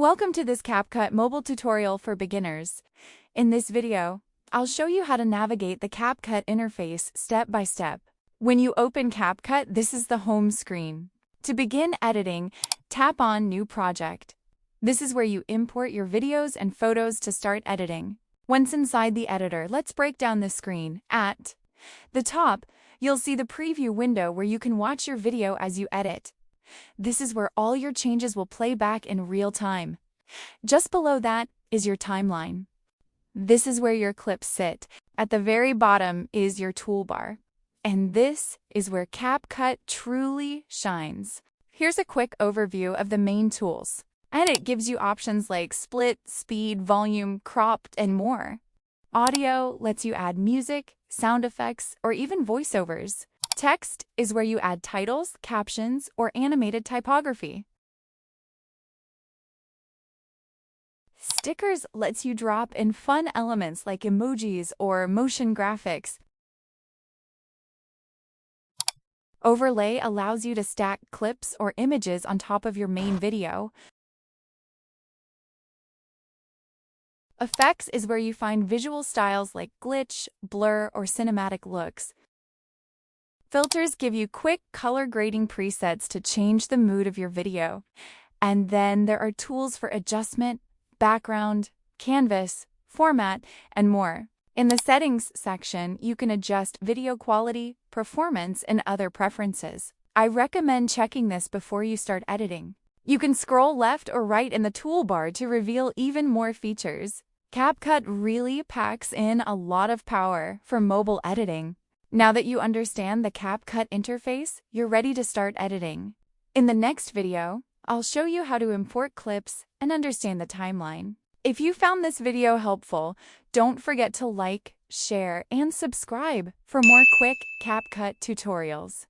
Welcome to this CapCut mobile tutorial for beginners. In this video, I'll show you how to navigate the CapCut interface step by step. When you open CapCut, this is the home screen. To begin editing, tap on New Project. This is where you import your videos and photos to start editing. Once inside the editor, let's break down the screen. At the top, you'll see the preview window where you can watch your video as you edit. This is where all your changes will play back in real time. Just below that is your timeline. This is where your clips sit. At the very bottom is your toolbar. And this is where CapCut truly shines. Here's a quick overview of the main tools. And it gives you options like split, speed, volume, cropped, and more. Audio lets you add music, sound effects, or even voiceovers. Text is where you add titles, captions, or animated typography. Stickers lets you drop in fun elements like emojis or motion graphics. Overlay allows you to stack clips or images on top of your main video. Effects is where you find visual styles like glitch, blur, or cinematic looks. Filters give you quick color grading presets to change the mood of your video. And then there are tools for adjustment, background, canvas, format, and more. In the settings section, you can adjust video quality, performance, and other preferences. I recommend checking this before you start editing. You can scroll left or right in the toolbar to reveal even more features. CapCut really packs in a lot of power for mobile editing. Now that you understand the CapCut interface, you're ready to start editing. In the next video, I'll show you how to import clips and understand the timeline. If you found this video helpful, don't forget to like, share, and subscribe for more quick CapCut tutorials.